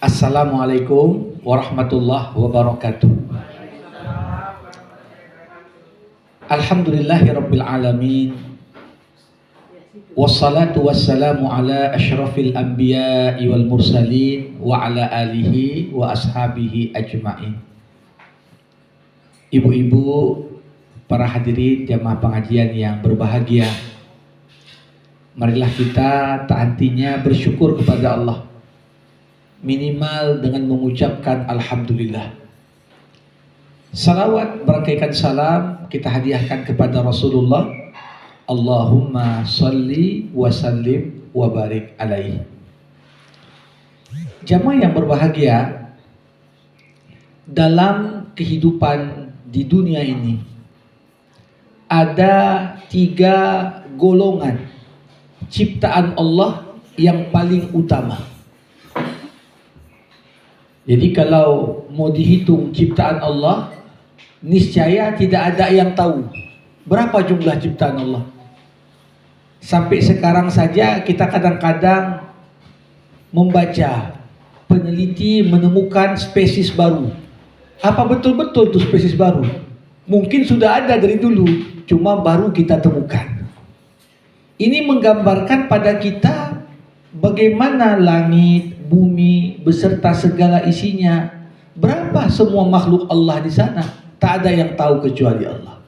Assalamualaikum warahmatullahi wabarakatuh. Alhamdulillahirabbil alamin. Wassalatu wassalamu ala asyrafil anbiya'i wal mursalin wa ala alihi wa ashabihi ajma'in. Ibu-ibu, para hadirin jamaah pengajian yang berbahagia, marilah kita taatinya bersyukur kepada Allah, minimal dengan mengucapkan Alhamdulillah. Salawat berangkaikan salam kita hadiahkan kepada Rasulullah. Allahumma salli wa sallim wa barik alaihi. Jamaah yang berbahagia, dalam kehidupan di dunia ini ada 3 golongan ciptaan Allah yang paling utama. Jadi kalau mau dihitung ciptaan Allah, niscaya tidak ada yang tahu berapa jumlah ciptaan Allah. Sampai sekarang saja kita kadang-kadang membaca, peneliti menemukan spesies baru. Apa betul-betul itu spesies baru? Mungkin sudah ada dari dulu, cuma baru kita temukan. Ini menggambarkan pada kita bagaimana langit, bumi beserta segala isinya, berapa semua makhluk Allah di sana, tak ada yang tahu kecuali Allah.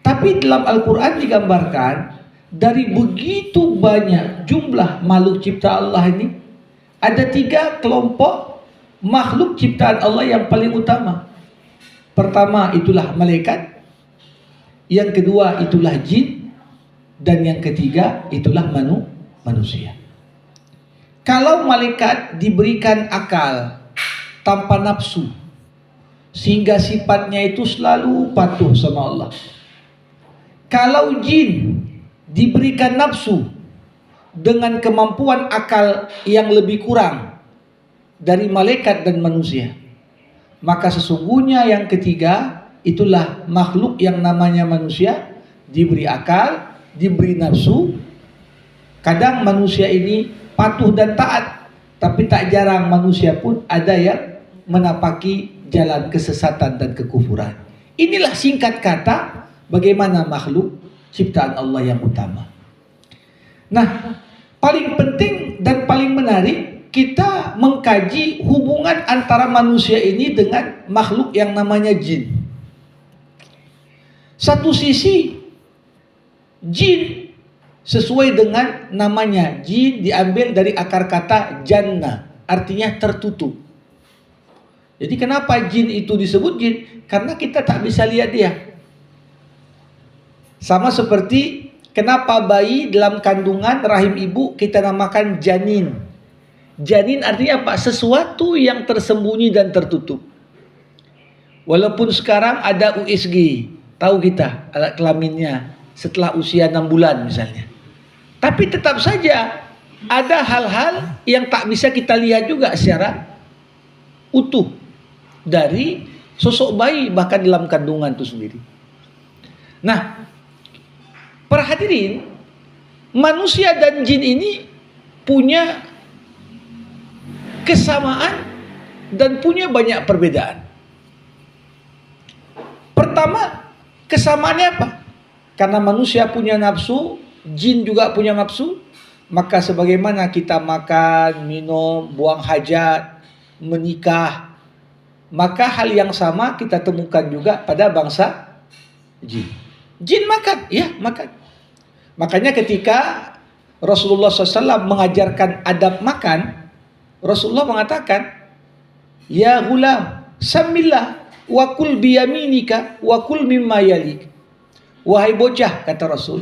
Tapi dalam Al-Quran digambarkan dari begitu banyak jumlah makhluk ciptaan Allah ini, ada 3 kelompok makhluk ciptaan Allah yang paling utama. Pertama itulah malaikat, yang kedua itulah jin, dan yang ketiga itulah manusia. Kalau malaikat diberikan akal tanpa nafsu, sehingga sifatnya itu selalu patuh sama Allah. Kalau jin diberikan nafsu dengan kemampuan akal yang lebih kurang dari malaikat dan manusia, maka sesungguhnya yang ketiga itulah makhluk yang namanya manusia, diberi akal, diberi nafsu. Kadang manusia ini patuh dan taat, tapi tak jarang manusia pun ada yang menapaki jalan kesesatan dan kekufuran. Inilah singkat kata bagaimana makhluk ciptaan Allah yang utama. Nah, paling penting dan paling menarik kita mengkaji hubungan antara manusia ini dengan makhluk yang namanya jin. Satu sisi jin sesuai dengan namanya, jin diambil dari akar kata jannah, artinya tertutup. Jadi kenapa jin itu disebut jin? Karena kita tak bisa lihat dia. Sama seperti kenapa bayi dalam kandungan rahim ibu kita namakan janin. Janin artinya apa? Sesuatu yang tersembunyi dan tertutup. Walaupun sekarang ada USG, tahu kita alat kelaminnya setelah usia 6 bulan misalnya. Tapi tetap saja ada hal-hal yang tak bisa kita lihat juga secara utuh dari sosok bayi bahkan dalam kandungan itu sendiri. Nah, para hadirin, manusia dan jin ini punya kesamaan dan punya banyak perbedaan. Pertama, kesamaannya apa? Karena manusia punya nafsu, jin juga punya nafsu, maka sebagaimana kita makan, minum, buang hajat, menikah, maka hal yang sama kita temukan juga pada bangsa jin. Jin makan, ya makan. Makanya ketika Rasulullah SAW mengajarkan adab makan, Rasulullah mengatakan, ya ghulam, samillah, wa kul biyaminika, wa kul mimma yalik. Wahai bocah, kata Rasul,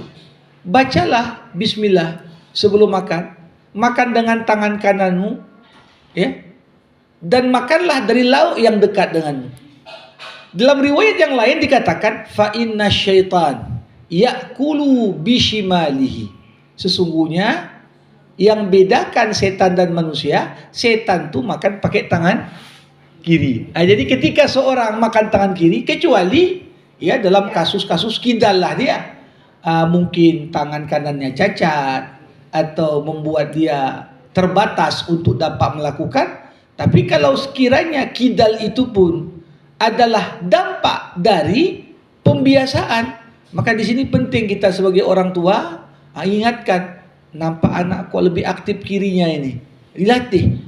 bacalah bismillah sebelum makan, makan dengan tangan kananmu, ya, dan makanlah dari lauk yang dekat denganmu. Dalam riwayat yang lain dikatakan, fa inna syaitan ya'kulu bishimalihi. Sesungguhnya yang bedakan setan dan manusia, setan tuh makan pakai tangan kiri. Jadi ketika seorang makan tangan kiri, kecuali ya dalam kasus-kasus kidal lah dia, mungkin tangan kanannya cacat atau membuat dia terbatas untuk dapat melakukan. Tapi kalau sekiranya kidal itu pun adalah dampak dari pembiasaan, maka di sini penting kita sebagai orang tua ingatkan, nampak anak kok lebih aktif kirinya ini, dilatih.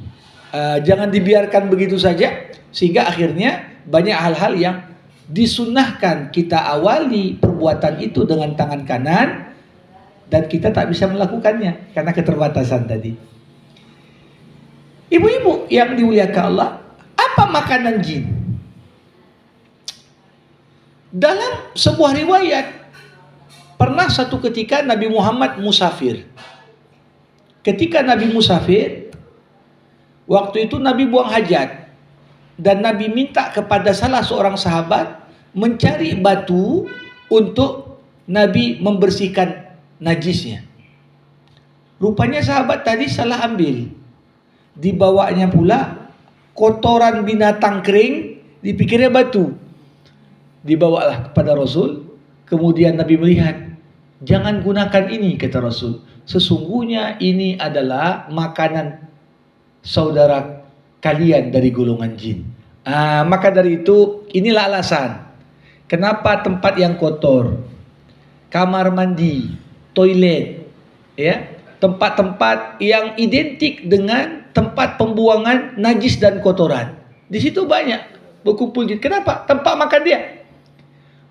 Jangan dibiarkan begitu saja, sehingga akhirnya banyak hal-hal yang disunnahkan kita awali perbuatan itu dengan tangan kanan dan kita tak bisa melakukannya karena keterbatasan tadi. Ibu-ibu yang dimuliakan Allah, apa makanan jin? Dalam sebuah riwayat, pernah satu ketika Nabi Muhammad musafir. Ketika Nabi musafir, waktu itu Nabi buang hajat. Dan Nabi minta kepada salah seorang sahabat mencari batu untuk Nabi membersihkan najisnya. Rupanya sahabat tadi salah ambil. Dibawanya pula kotoran binatang kering, dipikirnya batu. Dibawalah kepada Rasul. Kemudian Nabi melihat, jangan gunakan ini, kata Rasul. Sesungguhnya ini adalah makanan saudara kalian dari golongan jin. Maka dari itu, inilah alasan kenapa tempat yang kotor, kamar mandi, toilet, ya, tempat-tempat yang identik dengan tempat pembuangan najis dan kotoran. Di situ banyak berkumpul jin. Kenapa? Tempat makan dia.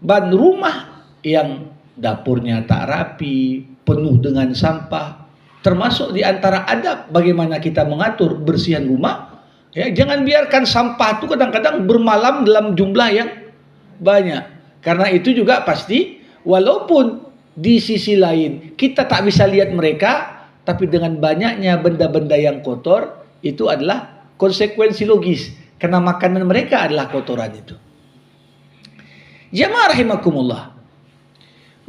Dan rumah yang dapurnya tak rapi, penuh dengan sampah, termasuk di antara adab bagaimana kita mengatur bersihan rumah. Ya, jangan biarkan sampah itu kadang-kadang bermalam dalam jumlah yang banyak. Karena itu juga pasti, walaupun di sisi lain kita tak bisa lihat mereka, tapi dengan banyaknya benda-benda yang kotor, itu adalah konsekuensi logis. Karena makanan mereka adalah kotoran itu. Jamaah rahimakumullah.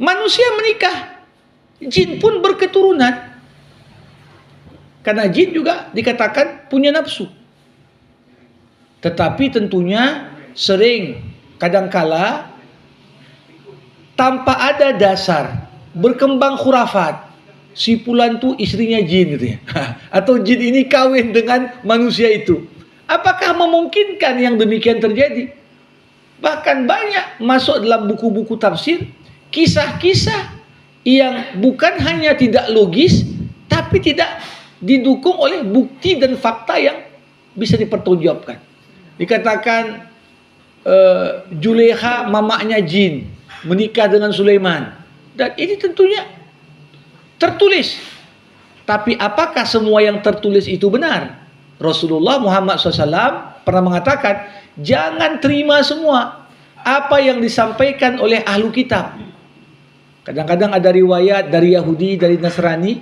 Manusia menikah, jin pun berketurunan. Karena jin juga dikatakan punya nafsu. Tetapi tentunya sering, kadangkala tanpa ada dasar, berkembang khurafat. Si Fulan tuh istrinya jin gitu ya. Atau jin ini kawin dengan manusia itu. Apakah memungkinkan yang demikian terjadi? Bahkan banyak masuk dalam buku-buku tafsir kisah-kisah yang bukan hanya tidak logis, tapi tidak didukung oleh bukti dan fakta yang bisa dipertanggungjawabkan. Dikatakan Juleha mamaknya jin menikah dengan Sulaiman. Dan ini tentunya tertulis. Tapi apakah semua yang tertulis itu benar? Rasulullah Muhammad SAW pernah mengatakan, jangan terima semua apa yang disampaikan oleh ahlu kitab. Kadang-kadang ada riwayat dari Yahudi, dari Nasrani,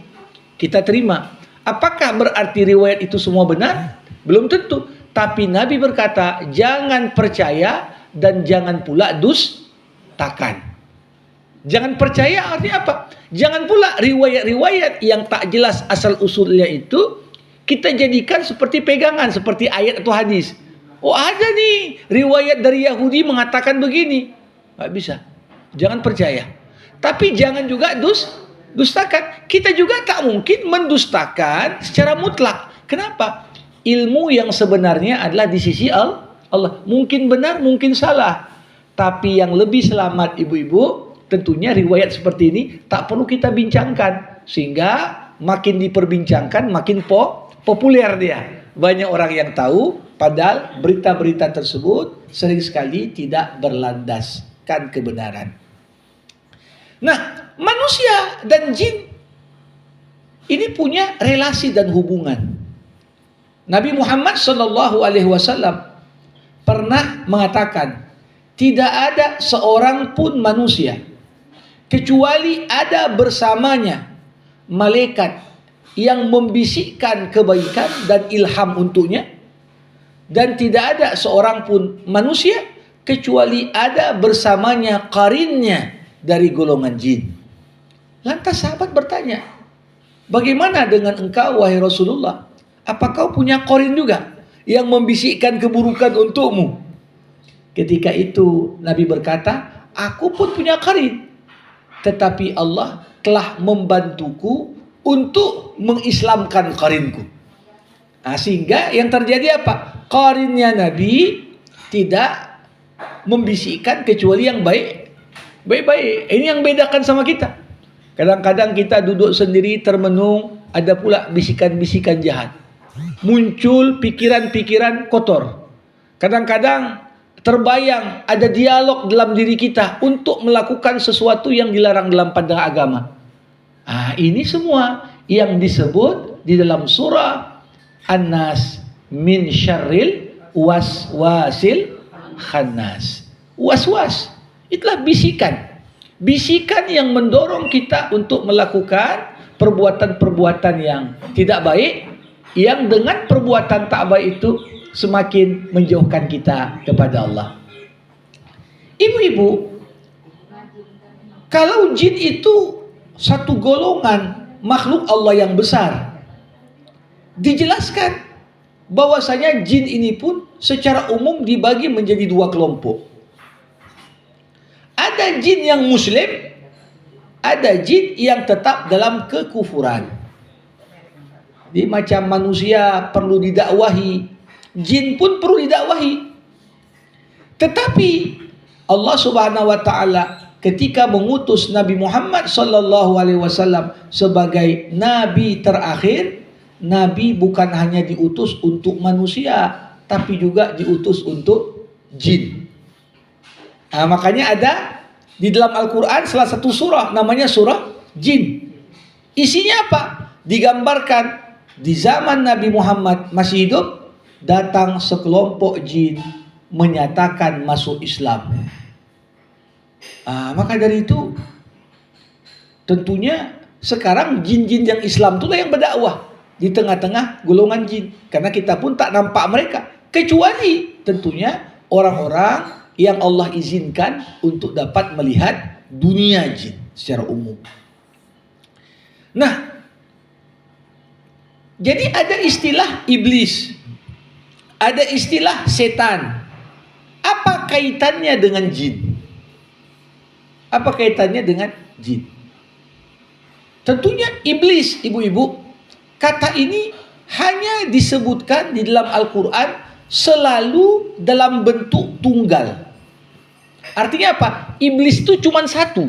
kita terima. Apakah berarti riwayat itu semua benar? Belum tentu. Tapi Nabi berkata, jangan percaya dan jangan pula dustakan. Jangan percaya artinya apa? Jangan pula riwayat-riwayat yang tak jelas asal usulnya itu kita jadikan seperti pegangan, seperti ayat atau hadis. Oh, ada nih riwayat dari Yahudi mengatakan begini. Nggak bisa. Jangan percaya. Tapi jangan juga dustakan. Kita juga tak mungkin mendustakan secara mutlak. Kenapa? Ilmu yang sebenarnya adalah di sisi Allah. Mungkin benar, mungkin salah. Tapi yang lebih selamat ibu-ibu, tentunya riwayat seperti ini tak perlu kita bincangkan. Sehingga makin diperbincangkan, makin populer dia. Banyak orang yang tahu, padahal berita-berita tersebut sering sekali tidak berlandaskan kebenaran. Nah, manusia dan jin ini punya relasi dan hubungan. Nabi Muhammad SAW pernah mengatakan, tidak ada seorang pun manusia kecuali ada bersamanya malaikat yang membisikkan kebaikan dan ilham untuknya, dan tidak ada seorang pun manusia kecuali ada bersamanya qarinnya dari golongan jin. Lantas sahabat bertanya, bagaimana dengan engkau wahai Rasulullah? Apa kau punya qarin juga yang membisikkan keburukan untukmu? Ketika itu Nabi berkata, aku pun punya qarin, tetapi Allah telah membantuku untuk mengislamkan qarinku. Sehingga yang terjadi apa? Qarinnya Nabi tidak membisikkan kecuali yang baik-baik. Ini yang bedakan sama kita. Kadang-kadang kita duduk sendiri termenung, ada pula bisikan-bisikan jahat. Muncul pikiran-pikiran kotor. Kadang-kadang terbayang ada dialog dalam diri kita untuk melakukan sesuatu yang dilarang dalam pandangan agama. Ini semua yang disebut di dalam surah An-Nas min syarril waswasil khannas. Was-was, itulah bisikan. Bisikan yang mendorong kita untuk melakukan perbuatan-perbuatan yang tidak baik, yang dengan perbuatan tak baik itu semakin menjauhkan kita kepada Allah. Ibu-ibu, kalau jin itu satu golongan makhluk Allah yang besar, dijelaskan bahwasanya jin ini pun secara umum dibagi menjadi dua kelompok. Ada jin yang muslim, ada jin yang tetap dalam kekufuran. Jadi macam manusia perlu didakwahi, jin pun perlu didakwahi. Tetapi Allah Subhanahu wa taala ketika mengutus Nabi Muhammad sallallahu alaihi wasallam sebagai nabi terakhir, Nabi bukan hanya diutus untuk manusia, tapi juga diutus untuk jin. Makanya ada di dalam Al-Quran salah satu surah namanya surah jin. Isinya apa? Digambarkan di zaman Nabi Muhammad masih hidup, datang sekelompok jin menyatakan masuk Islam. Maka dari itu tentunya sekarang jin-jin yang Islam itulah yang berdakwah di tengah-tengah golongan jin, karena kita pun tak nampak mereka, kecuali tentunya orang-orang yang Allah izinkan untuk dapat melihat dunia jin secara umum. Nah, jadi ada istilah iblis, ada istilah setan. Apa kaitannya dengan jin? Apa kaitannya dengan jin? Tentunya iblis, ibu-ibu, kata ini hanya disebutkan di dalam Al-Quran selalu dalam bentuk tunggal. Artinya apa? Iblis itu cuma satu.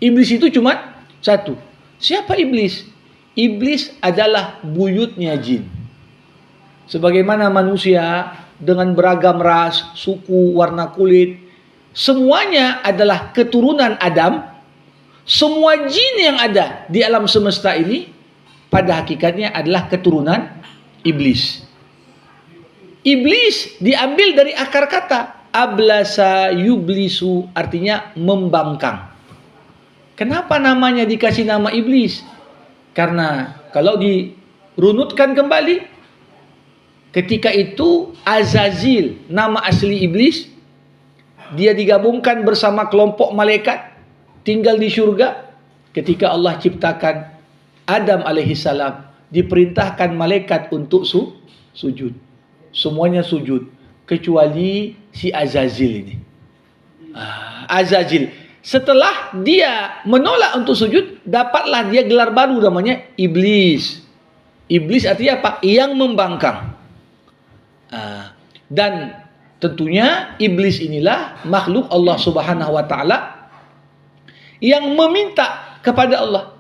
Iblis itu cuma satu. Siapa iblis? Iblis adalah buyutnya jin. Sebagaimana manusia dengan beragam ras, suku, warna kulit, semuanya adalah keturunan Adam. Semua jin yang ada di alam semesta ini pada hakikatnya adalah keturunan iblis. Iblis diambil dari akar kata ablasa yublisu, artinya membangkang. Kenapa namanya dikasih nama iblis? Karena kalau dirunutkan kembali, ketika itu Azazil, nama asli iblis, dia digabungkan bersama kelompok malaikat, tinggal di surga. Ketika Allah ciptakan Adam alaihissalam, diperintahkan malaikat untuk sujud. Semuanya sujud, kecuali si Azazil ini. Azazil, setelah dia menolak untuk sujud, dapatlah dia gelar baru namanya iblis. Iblis artinya apa? Yang membangkang. Dan tentunya iblis inilah makhluk Allah Subhanahu wa taala yang meminta kepada Allah,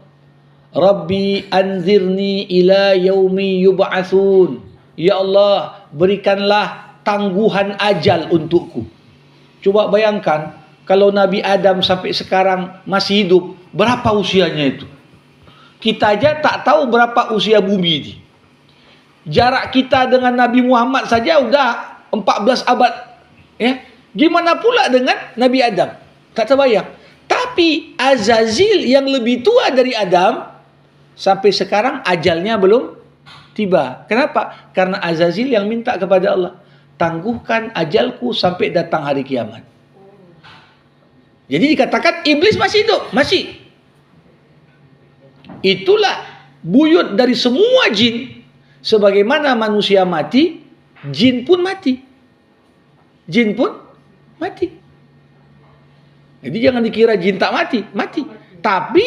Rabbi anzirni ila yaumi yub'atsun. Ya Allah, berikanlah tangguhan ajal untukku. Coba bayangkan kalau Nabi Adam sampai sekarang masih hidup, berapa usianya itu? Kita aja tak tahu berapa usia bumi ini. Jarak kita dengan Nabi Muhammad saja udah 14 abad. Ya, gimana pula dengan Nabi Adam? Tak terbayang. Tapi Azazil yang lebih tua dari Adam, sampai sekarang ajalnya belum tiba. Kenapa? Karena Azazil yang minta kepada Allah, tangguhkan ajalku sampai datang hari kiamat. Jadi dikatakan iblis masih hidup, masih. Itulah buyut dari semua jin. Sebagaimana manusia mati, jin pun mati. Jin pun mati. Jadi jangan dikira jin tak mati, mati. Tapi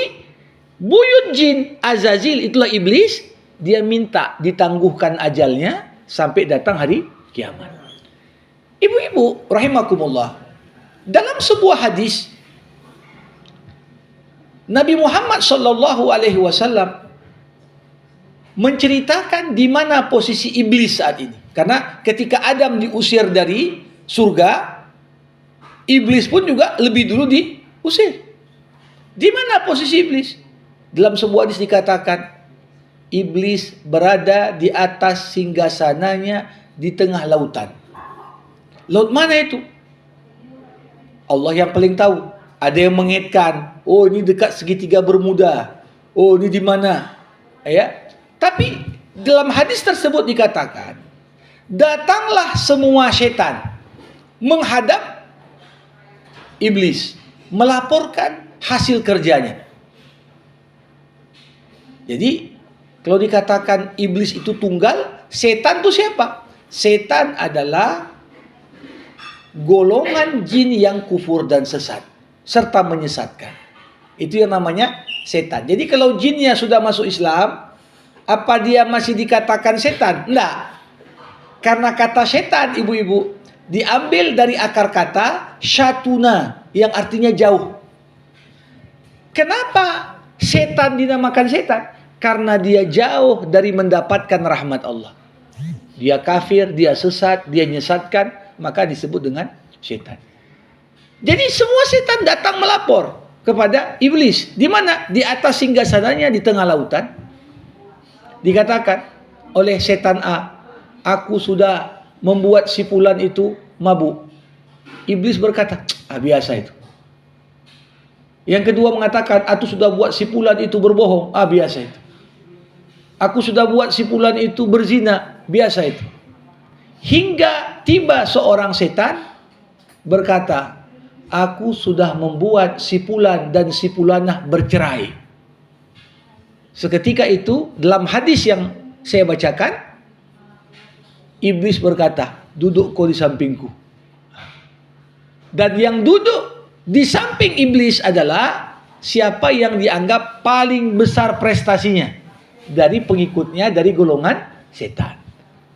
buyut jin Azazil, itulah iblis, dia minta ditangguhkan ajalnya sampai datang hari kiamat. Ibu-ibu rahimakumullah, dalam sebuah hadis Nabi Muhammad sallallahu alaihi wasallam menceritakan di mana posisi iblis saat ini. Karena ketika Adam diusir dari surga, iblis pun juga lebih dulu diusir. Di mana posisi iblis? Dalam sebuah hadis dikatakan, iblis berada di atas singgasananya di tengah lautan. Laut mana itu? Allah yang paling tahu. Ada yang mengaitkan, oh ini dekat segitiga Bermuda. Oh ini di mana? Ya. Tapi dalam hadis tersebut dikatakan, datanglah semua setan menghadap iblis, melaporkan hasil kerjanya. Jadi kalau dikatakan iblis itu tunggal, setan itu siapa? Setan adalah golongan jin yang kufur dan sesat serta menyesatkan. Itu yang namanya setan. Jadi kalau jinnya sudah masuk Islam, apa dia masih dikatakan setan? Enggak. Karena kata setan, ibu-ibu, diambil dari akar kata syatuna yang artinya jauh. Kenapa setan dinamakan setan? Karena dia jauh dari mendapatkan rahmat Allah. Dia kafir, dia sesat, dia menyesatkan, maka disebut dengan setan. Jadi semua setan datang melapor kepada iblis. Di mana? Di atas singgasananya di tengah lautan. Dikatakan oleh setan A, aku sudah membuat si fulan itu mabuk. Iblis berkata, biasa itu. Yang kedua mengatakan, aku sudah buat si fulan itu berbohong. Biasa itu. Aku sudah buat si fulan itu berzina. Biasa itu. Hingga tiba seorang setan berkata, aku sudah membuat si fulan dan si fulanah bercerai. Seketika itu dalam hadis yang saya bacakan, iblis berkata, duduk kau di sampingku. Dan yang duduk di samping iblis adalah siapa yang dianggap paling besar prestasinya dari pengikutnya dari golongan setan.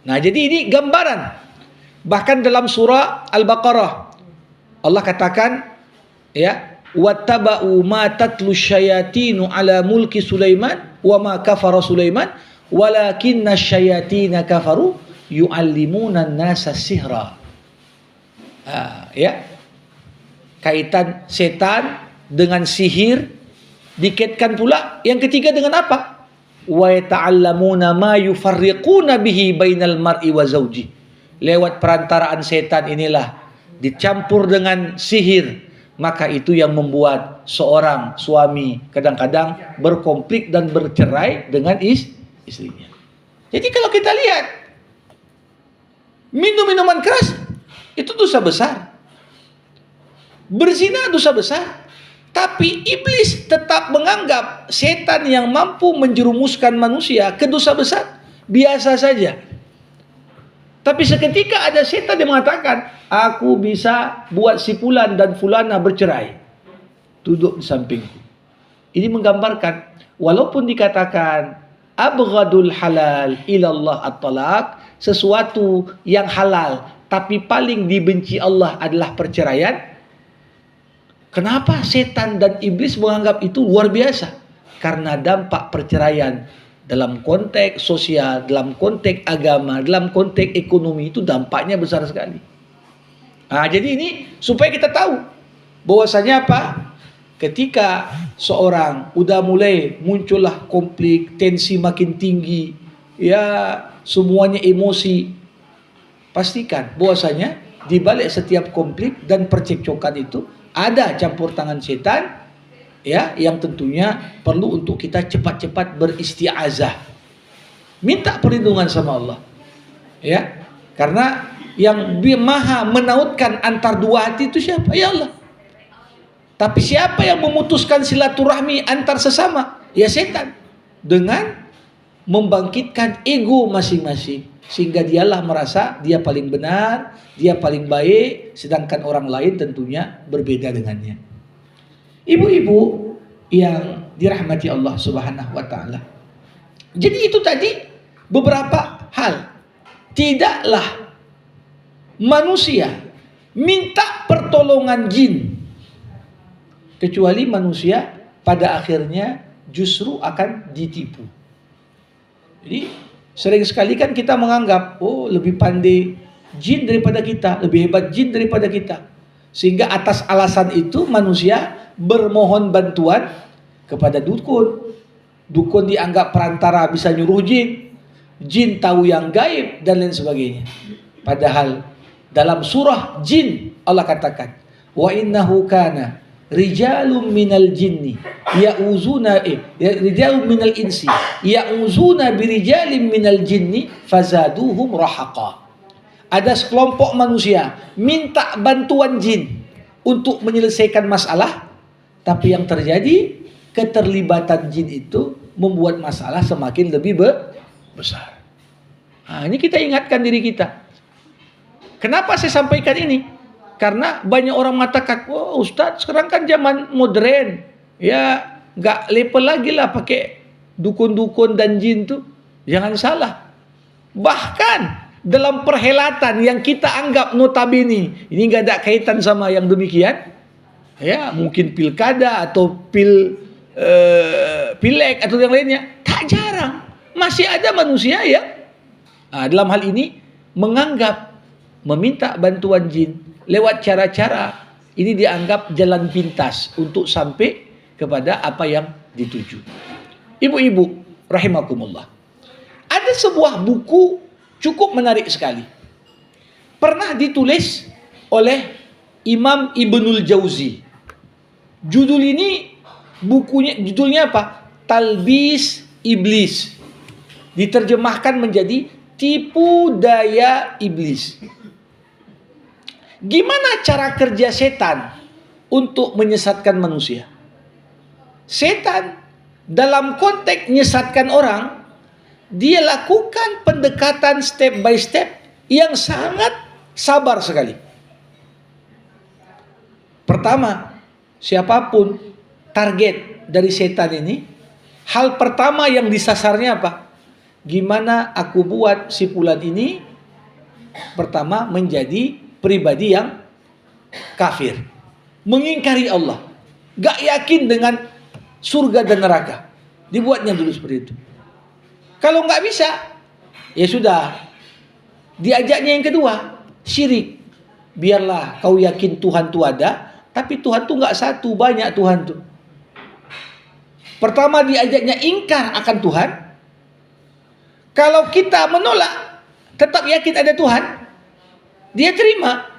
Nah, jadi ini gambaran. Bahkan dalam surah Al-Baqarah Allah katakan, ya, wattaba'u ma tatlu syayatinu ala mulki Sulaiman wa ma kafara Sulaiman walakinna syayatina kafaru yu'allimuna an-nasa sihra. Ya. Kaitan setan dengan sihir dikaitkan pula yang ketiga dengan apa? Wa yata'allamuna ma yufarriquna bihi bainal mar'i wa zawji. Lewat perantaraan setan inilah dicampur dengan sihir, maka itu yang membuat seorang suami kadang-kadang berkonflik dan bercerai dengan istrinya. Jadi kalau kita lihat minum minuman keras itu dosa besar, berzina dosa besar, tapi iblis tetap menganggap setan yang mampu menjerumuskan manusia ke dosa besar biasa saja. Tapi seketika ada setan yang mengatakan, aku bisa buat si fulan dan fulana bercerai. Duduk di sampingku. Ini menggambarkan, walaupun dikatakan abghadul halal ilallah at-talaq, sesuatu yang halal tapi paling dibenci Allah adalah perceraian. Kenapa setan dan iblis menganggap itu luar biasa? Karena dampak perceraian dalam konteks sosial, dalam konteks agama, dalam konteks ekonomi itu dampaknya besar sekali. Jadi ini supaya kita tahu bahwasanya apa? Ketika seorang udah mulai muncullah konflik, tensi makin tinggi, ya semuanya emosi, pastikan bahwasanya di balik setiap konflik dan percekcokan itu ada campur tangan setan, ya, yang tentunya perlu untuk kita cepat-cepat beristiazah, minta perlindungan sama Allah, ya, karena yang maha menautkan antar dua hati itu siapa? Ya Allah. Tapi siapa yang memutuskan silaturahmi antar sesama? Ya setan, dengan membangkitkan ego masing-masing, sehingga dialah merasa dia paling benar, dia paling baik, sedangkan orang lain tentunya berbeda dengannya. Ibu-ibu yang dirahmati Allah Subhanahu wa taala. Jadi itu tadi beberapa hal. Tidaklah manusia minta pertolongan jin, kecuali manusia pada akhirnya justru akan ditipu. Jadi sering sekali kan kita menganggap, oh lebih pandai jin daripada kita, lebih hebat jin daripada kita. Sehingga atas alasan itu manusia bermohon bantuan kepada dukun. Dukun dianggap perantara, bisa nyuruh jin. Jin tahu yang gaib dan lain sebagainya. Padahal dalam surah jin Allah katakan, wa innahu kana rijalun minal jinni ya'uzuna rijalun minal insi ya'uzuna birijalin minal jinni fazaduhum rahaqa. Ada sekelompok manusia minta bantuan jin untuk menyelesaikan masalah, tapi yang terjadi keterlibatan jin itu membuat masalah semakin lebih besar. Nah, ini kita ingatkan diri kita. Kenapa saya sampaikan ini? Karena banyak orang mengatakan, oh Ustadz sekarang kan zaman modern, ya nggak level lagi lah pakai dukun-dukun dan jin tuh. Jangan salah. Bahkan dalam perhelatan yang kita anggap notabene ini nggak ada kaitan sama yang demikian, ya mungkin pilkada atau pileg atau yang lainnya, tak jarang masih ada manusia yang dalam hal ini menganggap meminta bantuan jin lewat cara-cara ini dianggap jalan pintas untuk sampai kepada apa yang dituju. Ibu-ibu rahimakumullah, ada sebuah buku cukup menarik sekali, pernah ditulis oleh Imam Ibnul Jauzi. Judulnya apa? Talbis Iblis. Diterjemahkan menjadi tipu daya iblis. Gimana cara kerja setan untuk menyesatkan manusia? Setan dalam konteks menyesatkan orang, dia lakukan pendekatan step by step yang sangat sabar sekali. Pertama, siapapun target dari setan ini, hal pertama yang disasarnya apa? Gimana aku buat si fulan ini pertama menjadi pribadi yang kafir, mengingkari Allah, gak yakin dengan surga dan neraka. Dibuatnya dulu seperti itu. Kalau gak bisa, ya sudah, diajaknya yang kedua, syirik. Biarlah kau yakin Tuhan itu ada, tapi Tuhan itu gak satu, banyak Tuhan itu. Pertama diajaknya ingkar akan Tuhan. Kalau kita menolak, tetap yakin ada Tuhan, dia terima.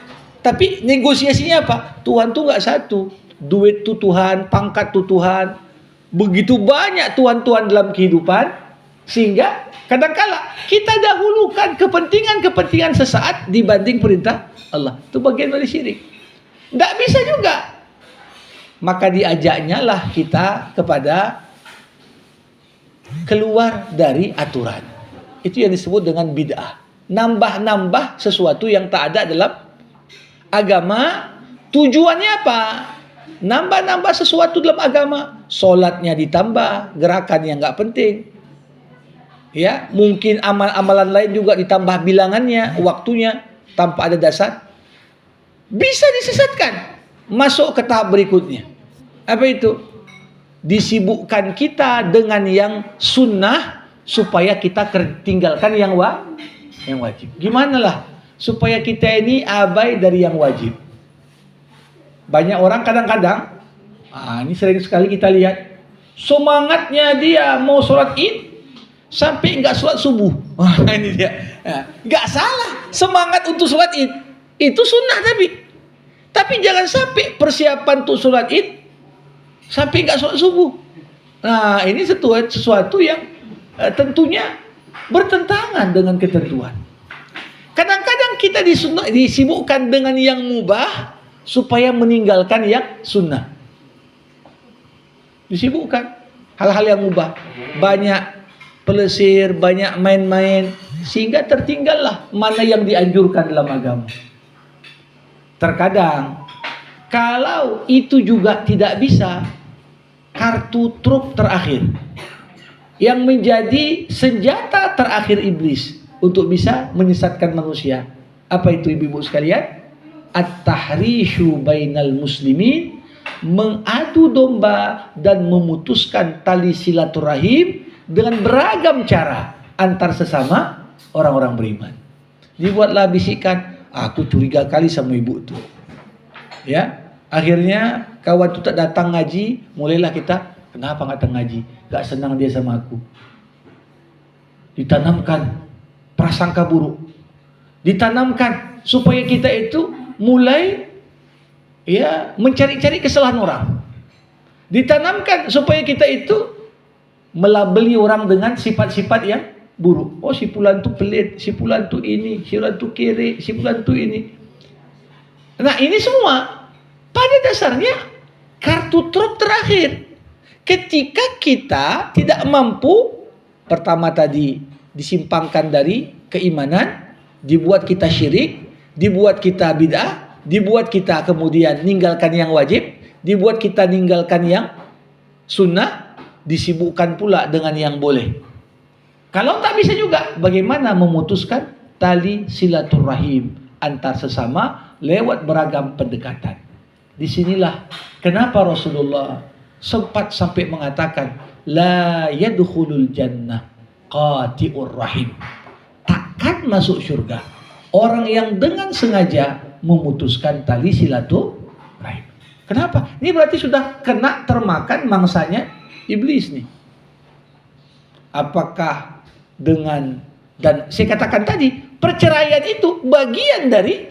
Tapi negosiasinya apa? Tuhan tuh gak satu. Duit tuh Tuhan, pangkat tuh Tuhan. Begitu banyak Tuhan-Tuhan dalam kehidupan, sehingga kadangkala kita dahulukan kepentingan-kepentingan sesaat dibanding perintah Allah. Itu bagian dari syirik. Tidak bisa juga. Maka diajaknya lah kita kepada keluar dari aturan. Itu yang disebut dengan bid'ah. Nambah-nambah sesuatu yang tak ada dalam agama. Tujuannya apa? Nambah-nambah sesuatu dalam agama. Solatnya ditambah, gerakan yang gak penting. Ya, mungkin amal-amalan lain juga ditambah bilangannya, waktunya, tanpa ada dasar. Bisa disesatkan. Masuk ke tahap berikutnya. Apa itu? Disibukkan kita dengan yang sunnah supaya kita tinggalkan yang wajib. Gimana lah supaya kita ini abai dari yang wajib? Banyak orang kadang-kadang, ini sering sekali kita lihat, semangatnya dia mau sholat id sampai nggak sholat subuh. Ini dia. Nggak salah semangat untuk sholat id, itu sunnah tapi jangan sampai persiapan untuk sholat id sampai nggak sholat subuh. Nah, ini sesuatu yang tentunya bertentangan dengan ketentuan. Kadang-kadang kita disibukkan dengan yang mubah supaya meninggalkan yang sunnah. Disibukkan hal-hal yang mubah, banyak pelesir, banyak main-main, sehingga tertinggallah mana yang dianjurkan dalam agama. Terkadang kalau itu juga tidak bisa, kartu truf terakhir. yang menjadi senjata terakhir iblis untuk bisa menyesatkan manusia. Apa itu ibu-ibu sekalian? At-tahrishu bainal muslimin, mengadu domba dan memutuskan tali silaturahim dengan beragam cara antar sesama orang-orang beriman. Dibuatlah bisikan, aku curiga kali sama ibu tu. Ya, akhirnya kawan tu tak datang ngaji, mulailah kita, kenapa nggak datang ngaji? Gak senang dia sama aku. Ditanamkan prasangka buruk. Ditanamkan supaya kita itu mulai ya mencari-cari kesalahan orang. Ditanamkan supaya kita itu melabeli orang dengan sifat-sifat yang buruk. Oh, si fulan tu pelit, si fulan tu ini, si fulan tu kere, si fulan tu ini. Nah, ini semua pada dasarnya kartu truf terakhir. Ketika kita tidak mampu, pertama tadi disimpangkan dari keimanan, dibuat kita syirik, dibuat kita bid'ah, dibuat kita kemudian ninggalkan yang wajib, dibuat kita ninggalkan yang sunnah, disibukkan pula dengan yang boleh. Kalau tak bisa juga, bagaimana memutuskan tali silaturahim antar sesama lewat beragam pendekatan. Disinilah kenapa Rasulullah sempat sampai mengatakan, la yadkhulul jannah qati'ur rahim. Takkan masuk surga orang yang dengan sengaja memutuskan tali silaturahim. Kenapa? Ini berarti sudah kena termakan mangsanya iblis nih. Apakah dengan, dan saya katakan tadi, perceraian itu bagian dari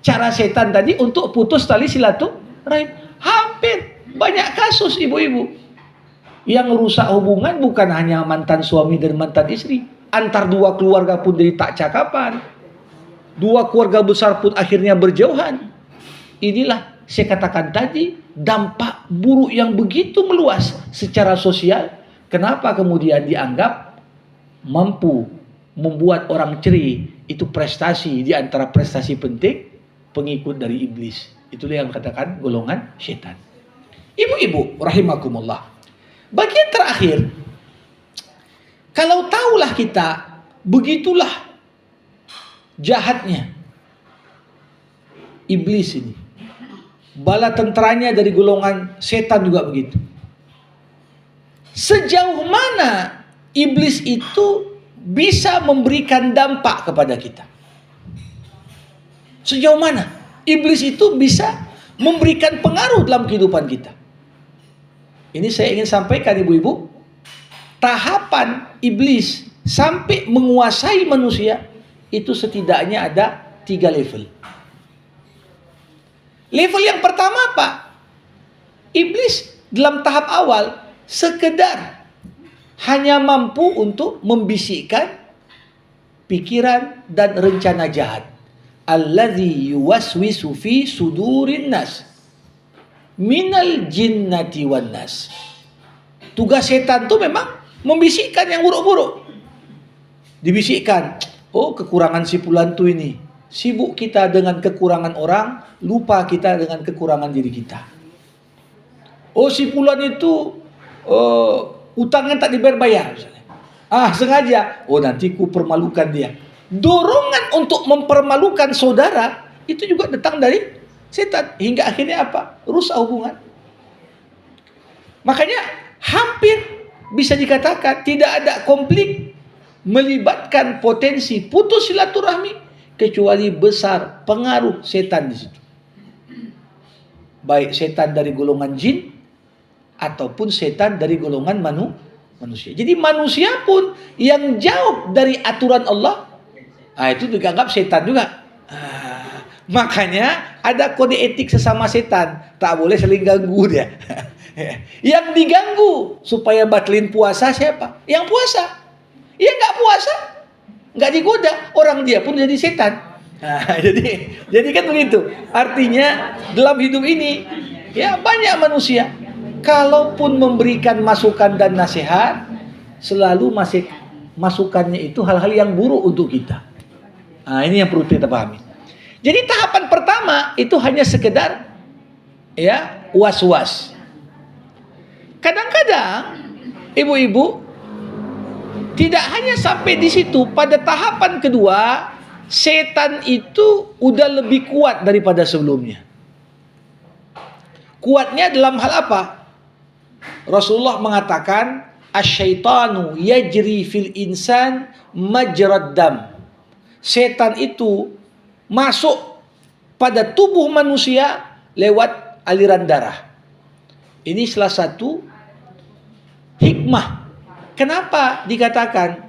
cara setan tadi untuk putus tali silaturahim. Hampir banyak kasus ibu-ibu yang rusak hubungan bukan hanya mantan suami dan mantan istri, antar dua keluarga pun jadi tak cakapan, dua keluarga besar pun akhirnya berjauhan. Inilah saya katakan tadi, dampak buruk yang begitu meluas secara sosial. Kenapa kemudian dianggap mampu membuat orang cerai itu prestasi di antara prestasi penting pengikut dari iblis. Itulah yang katakan golongan syaitan. Ibu-ibu rahimakumullah. Bagian terakhir, kalau tahulah kita begitulah jahatnya iblis ini, bala tenteranya dari golongan setan juga begitu. Sejauh mana iblis itu bisa memberikan dampak kepada kita? Sejauh mana iblis itu bisa memberikan pengaruh dalam kehidupan kita? Ini saya ingin sampaikan ibu-ibu, tahapan iblis sampai menguasai manusia itu setidaknya ada 3 level. Level yang pertama apa? Iblis dalam tahap awal sekedar hanya mampu untuk membisikkan pikiran dan rencana jahat. Allazi yuwaswisu fi sudurin nas minal jinnati wan nas. Tugas setan itu memang membisikkan yang buruk-buruk. Dibisikkan, oh kekurangan si fulan tu ini. Sibuk kita dengan kekurangan orang, lupa kita dengan kekurangan diri kita. Oh si fulan itu utangnya tak dibayar. Sengaja. Oh nanti ku permalukan dia. Dorongan untuk mempermalukan saudara itu juga datang dari setan. Hingga akhirnya apa? Rusak hubungan. Makanya hampir bisa dikatakan tidak ada konflik melibatkan potensi putus silaturahmi kecuali besar pengaruh setan di situ. Baik setan dari golongan jin ataupun setan dari golongan manusia. Jadi manusia pun yang jauh dari aturan Allah, itu dianggap setan juga. Makanya ada kode etik sesama setan, tak boleh saling ganggu dia. Yang diganggu supaya batalin puasa siapa? Yang puasa. Yang nggak puasa, nggak digoda, orang dia pun jadi setan. Jadi kan begitu. Artinya dalam hidup ini ya banyak manusia, kalaupun memberikan masukan dan nasihat, selalu masukannya itu hal-hal yang buruk untuk kita. Ini yang perlu kita pahami. Jadi tahapan pertama itu hanya sekedar was-was. Kadang-kadang ibu-ibu Tidak hanya sampai di situ, pada tahapan kedua, setan itu udah lebih kuat daripada sebelumnya. Kuatnya dalam hal apa? Rasulullah mengatakan, asyaitanu yajri fil insan majrad dam. Setan itu masuk pada tubuh manusia lewat aliran darah. Ini salah satu hikmah. Kenapa dikatakan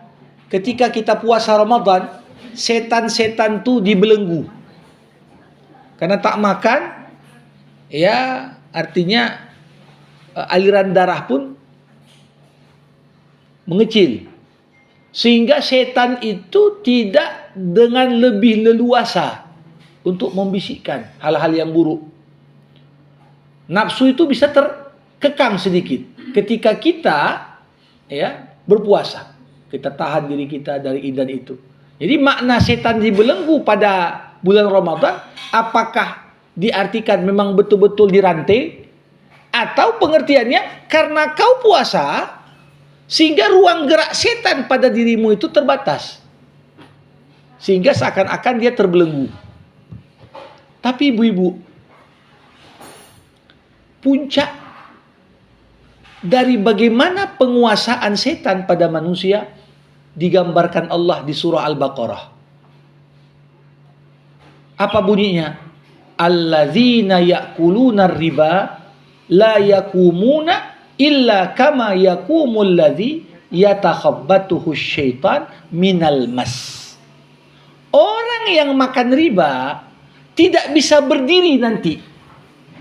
ketika kita puasa Ramadan, setan-setan itu dibelenggu? Karena tak makan, ya artinya aliran darah pun mengecil. Sehingga setan itu tidak dengan lebih leluasa untuk membisikkan hal-hal yang buruk. Nafsu itu bisa terkekang sedikit ketika kita berpuasa. Kita tahan diri kita dari ini dan itu. Jadi makna setan dibelenggu pada bulan Ramadan, apakah diartikan memang betul-betul dirantai, atau pengertiannya karena kau puasa sehingga ruang gerak setan pada dirimu itu terbatas, sehingga seakan-akan dia terbelenggu. Tapi ibu-ibu, puncak dari bagaimana penguasaan setan pada manusia digambarkan Allah di surah Al-Baqarah. Apa bunyinya? Alladzina ya'kuluna riba la yakumuna illa kama yakumul ladzi yatakhabbatuhu syaitan minal mas. Orang yang makan riba tidak bisa berdiri nanti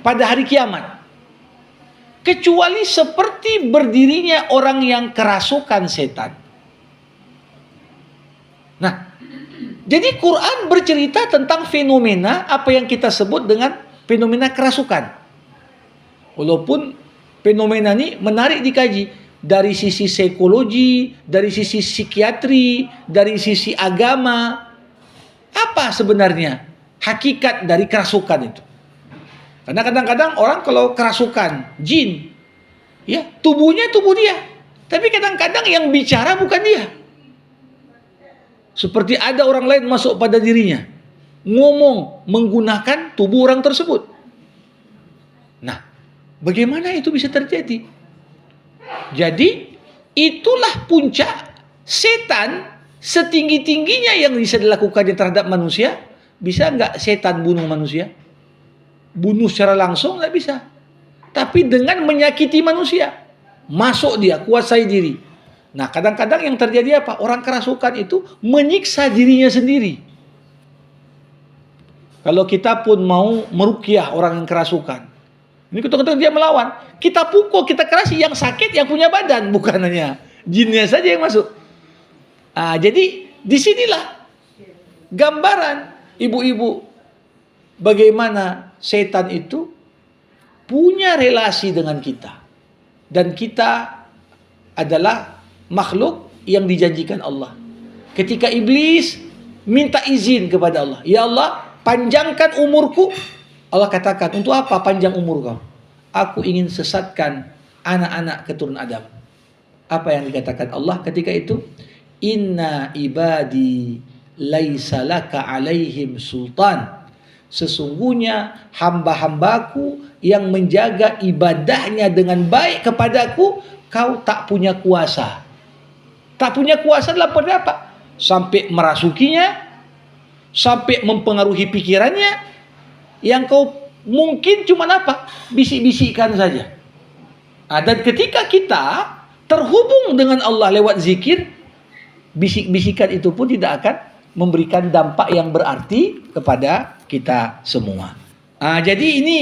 pada hari kiamat, kecuali seperti berdirinya orang yang kerasukan setan. Nah, jadi Quran bercerita tentang fenomena apa yang kita sebut dengan fenomena kerasukan. Walaupun fenomena ini menarik dikaji dari sisi psikologi, dari sisi psikiatri, dari sisi agama. Apa sebenarnya hakikat dari kerasukan itu? Karena kadang-kadang orang kalau kerasukan jin, ya tubuhnya tubuh dia, tapi kadang-kadang yang bicara bukan dia. Seperti ada orang lain masuk pada dirinya, ngomong menggunakan tubuh orang tersebut. Nah, bagaimana itu bisa terjadi? Jadi, itulah puncak setan setinggi-tingginya yang bisa dilakukan terhadap manusia. Bisa nggak setan bunuh manusia? Bunuh secara langsung nggak bisa. Tapi dengan menyakiti manusia, masuk dia, kuasai diri. Nah, kadang-kadang yang terjadi apa? Orang kerasukan itu menyiksa dirinya sendiri. Kalau kita pun mau meruqyah orang yang kerasukan, ini ketika dia melawan, kita pukul, kita kerasi, yang sakit yang punya badan, bukan hanya jinnya saja yang masuk. Jadi disinilah gambaran ibu-ibu bagaimana setan itu punya relasi dengan kita, dan kita adalah makhluk yang dijanjikan Allah. Ketika iblis minta izin kepada Allah, ya Allah, panjangkan umurku. Allah katakan, untuk apa panjang umur kau? Aku ingin sesatkan anak-anak keturunan Adam. Apa yang dikatakan Allah ketika itu? Inna ibadi laisa laka alaihim sultan. Sesungguhnya hamba-hambaku yang menjaga ibadahnya dengan baik kepadaku, kau tak punya kuasa. Tak punya kuasa dalam pada apa? Sampai merasukinya, sampai mempengaruhi pikirannya, yang kau mungkin cuma apa? Bisik-bisikkan saja. Dan ketika kita terhubung dengan Allah lewat zikir, bisik-bisikan itu pun tidak akan memberikan dampak yang berarti kepada kita semua. Jadi ini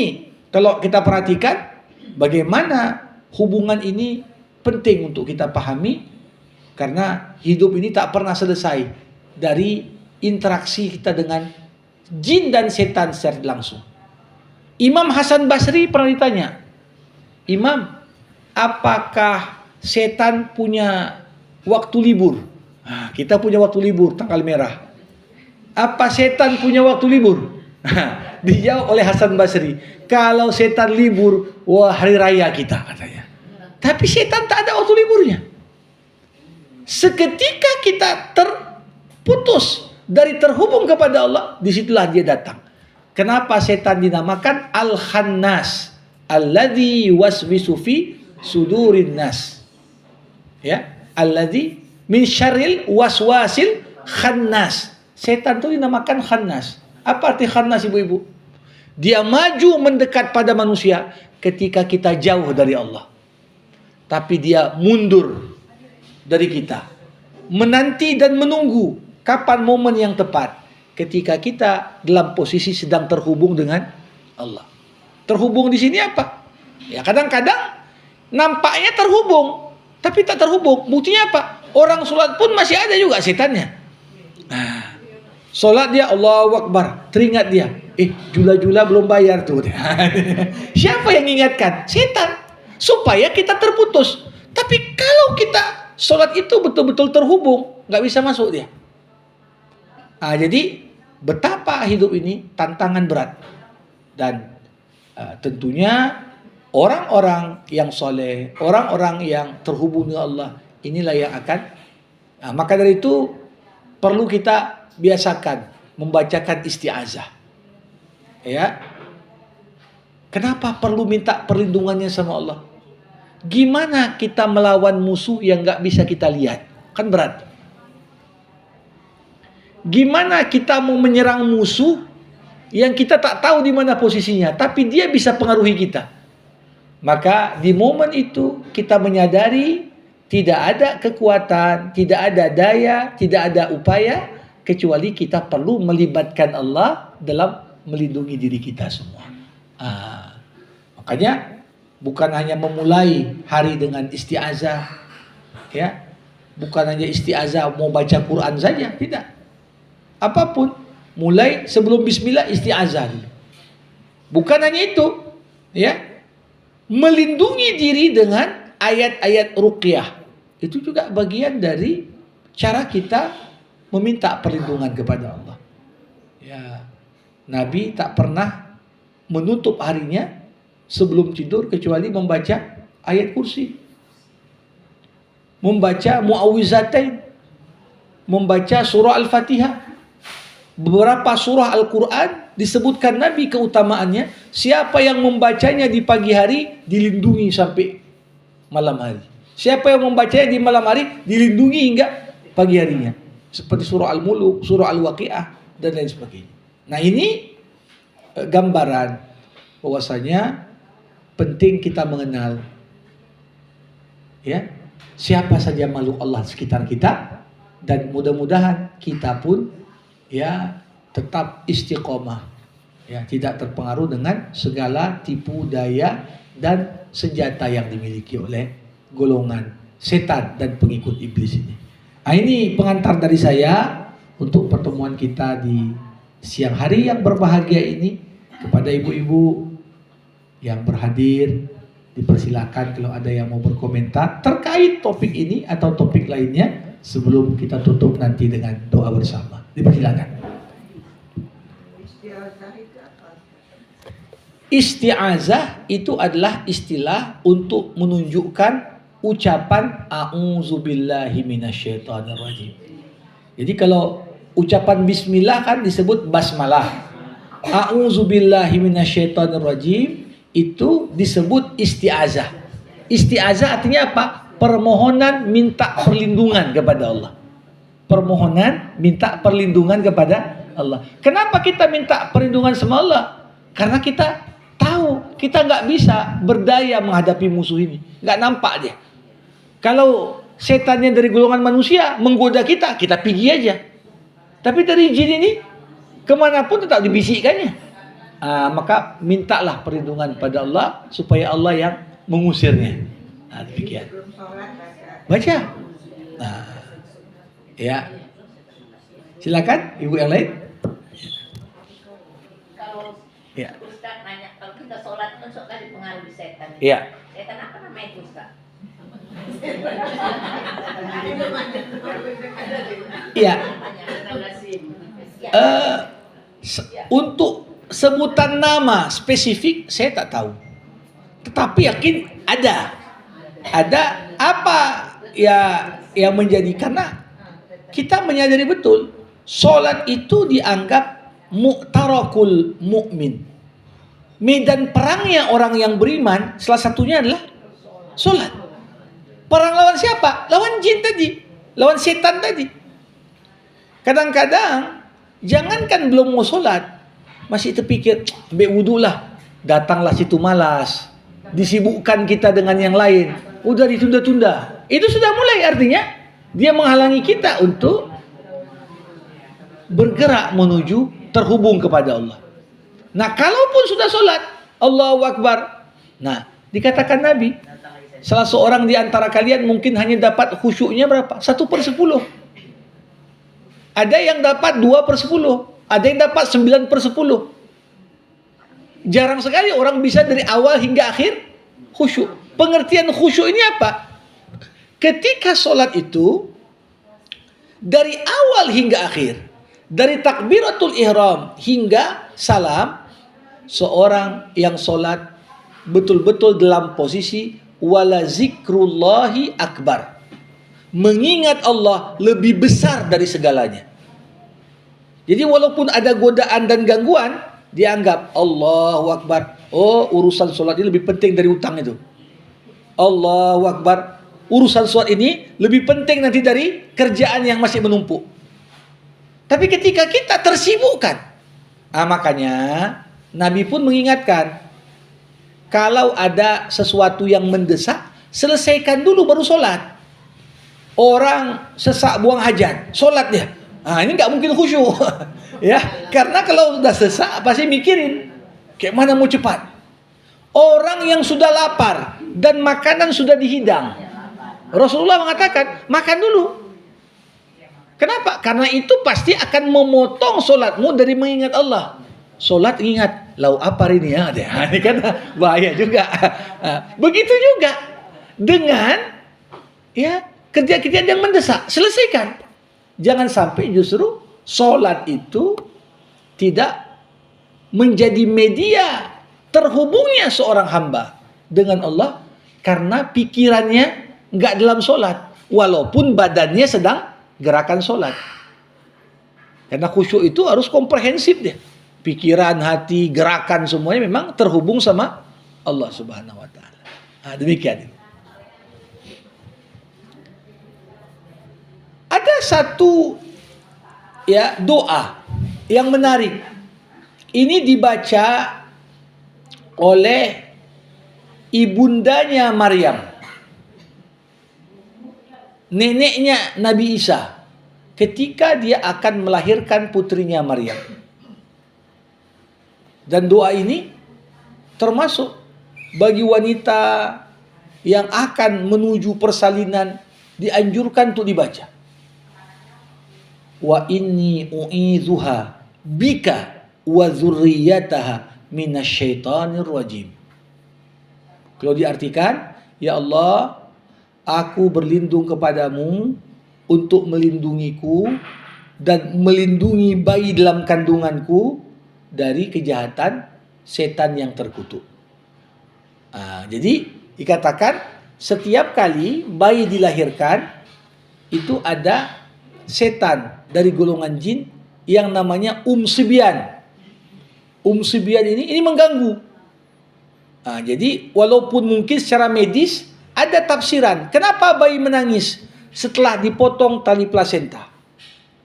kalau kita perhatikan bagaimana hubungan ini penting untuk kita pahami, karena hidup ini tak pernah selesai dari interaksi kita dengan jin dan setan secara langsung. Imam Hasan Basri pernah ditanya, Imam, apakah setan punya waktu libur? Kita punya waktu libur tanggal merah. Apa setan punya waktu libur? Dijawab oleh Hasan Basri, kalau setan libur, wah hari raya kita, katanya. Tapi setan tak ada waktu liburnya. Seketika kita terputus dari terhubung kepada Allah, disitulah dia datang. Kenapa setan dinamakan Al-Khannas? Alladzi yuwaswisu fi sudurin nas. Ya, alladzi min syarril waswasil khannas. Setan itu dinamakan khannas. Apa arti khannas, ibu-ibu? Dia maju mendekat pada manusia ketika kita jauh dari Allah. Tapi dia mundur dari kita. Menanti dan menunggu kapan momen yang tepat ketika kita dalam posisi sedang terhubung dengan Allah. Terhubung di sini apa? Ya kadang-kadang nampaknya terhubung, tapi tak terhubung. Buktinya apa? Orang sholat pun masih ada juga setannya. Nah, sholat dia Allahu Akbar, teringat dia, jula-jula belum bayar tuh. Siapa yang ingatkan? Setan. Supaya kita terputus. Tapi kalau kita sholat itu betul-betul terhubung, nggak bisa masuk dia. Nah, jadi betapa hidup ini tantangan berat. Dan tentunya orang-orang yang soleh, orang-orang yang terhubung dengan Allah, inilah yang akan. Maka dari itu perlu kita biasakan membacakan isti'azah. Ya. Kenapa perlu minta perlindungannya sama Allah? Gimana kita melawan musuh yang nggak bisa kita lihat? Kan berat. Gimana kita mau menyerang musuh yang kita tak tahu di mana posisinya, tapi dia bisa pengaruhi kita? Maka di momen itu kita menyadari tidak ada kekuatan, tidak ada daya, tidak ada upaya, kecuali kita perlu melibatkan Allah dalam melindungi diri kita semua. Makanya bukan hanya memulai hari dengan isti'azah, ya, bukan hanya isti'azah mau baca Quran saja, tidak. Apapun, mulai sebelum Bismillah isti'azah. Bukan hanya itu, ya, melindungi diri dengan ayat-ayat ruqyah. Itu juga bagian dari cara kita meminta perlindungan kepada Allah. Ya, Nabi tak pernah menutup harinya sebelum tidur kecuali membaca ayat kursi, membaca mu'awwizatain, membaca surah Al-Fatihah. Beberapa surah Al-Quran disebutkan Nabi keutamaannya. Siapa yang membacanya di pagi hari dilindungi sampai malam hari. Siapa yang membacanya di malam hari dilindungi hingga pagi harinya. Seperti surah Al-Muluk, surah Al-Waqi'ah, dan lain sebagainya. Nah, ini gambaran bahwasanya penting kita mengenal, ya, siapa saja makhluk Allah sekitar kita, dan mudah-mudahan kita pun, ya, tetap istiqomah, ya, tidak terpengaruh dengan segala tipu daya dan senjata yang dimiliki oleh golongan setan dan pengikut iblis ini. Nah, ini pengantar dari saya untuk pertemuan kita di siang hari yang berbahagia ini. Kepada ibu-ibu yang berhadir, dipersilakan kalau ada yang mau berkomentar terkait topik ini atau topik lainnya sebelum kita tutup nanti dengan doa bersama. Dipersilakan. Isti'azah itu adalah istilah untuk menunjukkan ucapan a'udzubillahi minasyaitonirrajim. Jadi kalau ucapan bismillah kan disebut basmalah. A'udzubillahi minasyaitonirrajim itu disebut isti'azah. Isti'azah artinya apa? Permohonan minta perlindungan kepada Allah. Permohonan minta perlindungan kepada Allah. Kenapa kita minta perlindungan sama Allah? Karena kita tahu kita nggak bisa berdaya menghadapi musuh ini. Nggak nampak dia. Kalau setannya dari golongan manusia menggoda kita, kita pergi aja. Tapi dari jin ini kemanapun tetap dibisikkannya. Maka mintalah perlindungan pada Allah supaya Allah yang mengusirnya. Demikian. Baca. Ya. Silakan ibu yang lain. Kalau Ya. Ustaz nanya, kalau kita sholat kan suka dipengaruhi setan. Iya. Setan apa namanya itu, Ustaz? Iya. Untuk sebutan nama spesifik saya tak tahu. Tetapi yakin ada. Ada apa ya yang menjadi, karena kita menyadari betul solat itu dianggap mu'tarakul mu'min. Medan perangnya orang yang beriman salah satunya adalah solat. Perang lawan siapa? Lawan jin tadi, lawan setan tadi. Kadang-kadang jangankan belum mau solat, masih terpikir ambil wudhu lah, datanglah situ malas, disibukkan kita dengan yang lain, udah ditunda-tunda. Itu sudah mulai, artinya dia menghalangi kita untuk bergerak menuju terhubung kepada Allah. Nah, kalaupun sudah solat, Allahu Akbar. Nah, dikatakan Nabi, salah seorang di antara kalian mungkin hanya dapat khusyuknya berapa? 1/10. Ada yang dapat 2/10. Ada yang dapat 9/10. Jarang sekali orang bisa dari awal hingga akhir khusyuk. Pengertian khusyuk ini apa? Ketika solat itu, dari awal hingga akhir, dari takbiratul ihram hingga salam, seorang yang solat betul-betul dalam posisi wala zikrullahi akbar. Mengingat Allah lebih besar dari segalanya. Jadi walaupun ada godaan dan gangguan, dianggap Allahu Akbar. Oh, urusan solat ini lebih penting dari utang itu. Allahu Akbar. Urusan solat ini lebih penting nanti dari kerjaan yang masih menumpuk. Tapi ketika kita tersibukkan, makanya Nabi pun mengingatkan, kalau ada sesuatu yang mendesak, selesaikan dulu baru solat. Orang sesak buang hajat, solat dia. Ini nggak mungkin khusyuk. Ya, karena kalau udah sesak pasti mikirin kayak mana mau cepat. Orang yang sudah lapar dan makanan sudah dihidang, Rasulullah mengatakan makan dulu. Kenapa? Karena itu pasti akan memotong solatmu dari mengingat Allah. Solat ingat, lau apa ini ya? Ini kan bahaya juga. Begitu juga dengan ya kerja-kerja yang mendesak, selesaikan. Jangan sampai justru solat itu tidak menjadi media terhubungnya seorang hamba dengan Allah karena pikirannya nggak dalam solat, walaupun badannya sedang gerakan solat. Karena khusyuk itu harus komprehensif dia. Pikiran, hati, gerakan semuanya memang terhubung sama Allah Subhanahu wa taala. Demikian. Ada satu doa yang menarik. Ini dibaca oleh ibundanya Maryam, neneknya Nabi Isa, ketika dia akan melahirkan putrinya Maryam. Dan doa ini termasuk bagi wanita yang akan menuju persalinan dianjurkan untuk dibaca. Wa inni u'idzuha bika wa dzurriyyataha minasyaitonir rajim. Kalau diartikan, ya Allah, aku berlindung kepadamu untuk melindungiku dan melindungi bayi dalam kandunganku dari kejahatan setan yang terkutuk. Jadi dikatakan setiap kali bayi dilahirkan itu ada setan dari golongan jin yang namanya Sibyan. Sibyan ini mengganggu. Jadi walaupun mungkin secara medis ada tafsiran. Kenapa bayi menangis setelah dipotong tali plasenta?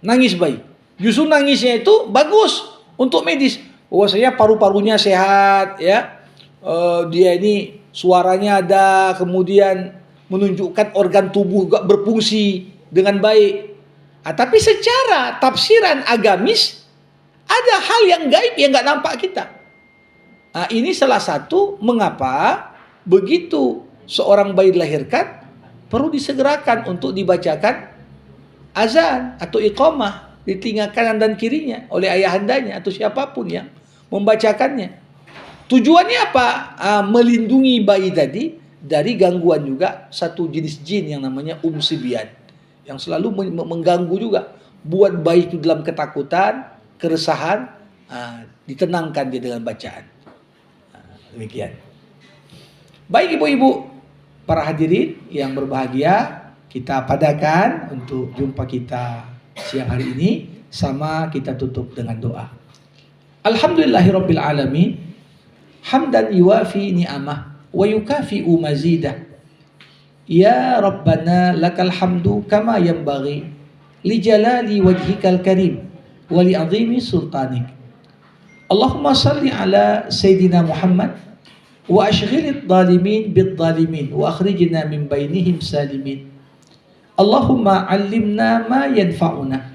Nangis bayi. Justru nangisnya itu bagus untuk medis. Bahwasanya paru-parunya sehat, ya. Dia ini suaranya ada, kemudian menunjukkan organ tubuh juga berfungsi dengan baik. Tapi secara tafsiran agamis ada hal yang gaib yang nggak nampak kita. Ini salah satu mengapa begitu seorang bayi dilahirkan perlu disegerakan untuk dibacakan azan atau iqamah di telinga kanan dan kirinya oleh ayahandanya atau siapapun yang membacakannya. Tujuannya apa? Melindungi bayi tadi dari gangguan juga satu jenis jin yang namanya Sibyan, yang selalu mengganggu juga, buat bayi itu dalam ketakutan, keresahan, ditenangkan dia dengan bacaan. Demikian. Baik ibu-ibu, para hadirin yang berbahagia, kita padakan untuk jumpa kita siang hari ini, sama kita tutup dengan doa. Alhamdulillahirabbil alamin, hamdan yuwafi ni'amah wa yukafi'u mazidah. Ya Rabbana lakal hamdu kama yanbaghi li jalali wajhikal karim wa li azimi sultanik. Allahumma salli ala Sayyidina Muhammad wa ashghilid zalimin bid zalimin wa akhrijna min bainihim salimin. Allahumma allimna ma yanfa'una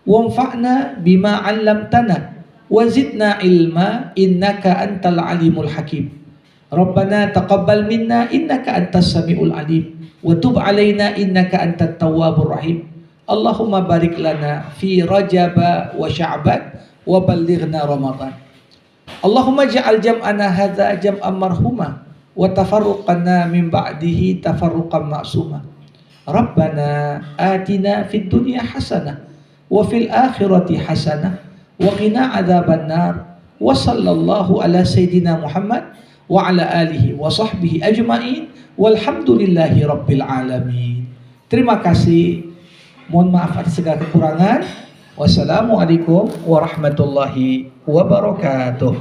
wanfa'na bima 'allamtana wa zidna ilma innaka antal alimul hakim. Rabbana taqabbal minna innaka antas samiul alim wa tub 'alaina innaka antat tawwabur rahim. Allahumma barik lana fi Rajab wa Sya'ban wa ballighna Ramadan. Allahumma ja'al jam'ana hadza jam'an marhuma wa tafarruqana min ba'dihi tafarruqan ma'suma. Rabbana atina fid dunya hasanah wa fil akhirati hasanah wa qina adzaban nar. Wa sallallahu ala sayyidina Muhammad wa ala alihi wa sahbihi ajma'in walhamdulillahi rabbil alamin. Terima kasih. Mohon maaf atas segala kekurangan. Wassalamualaikum warahmatullahi wabarakatuh.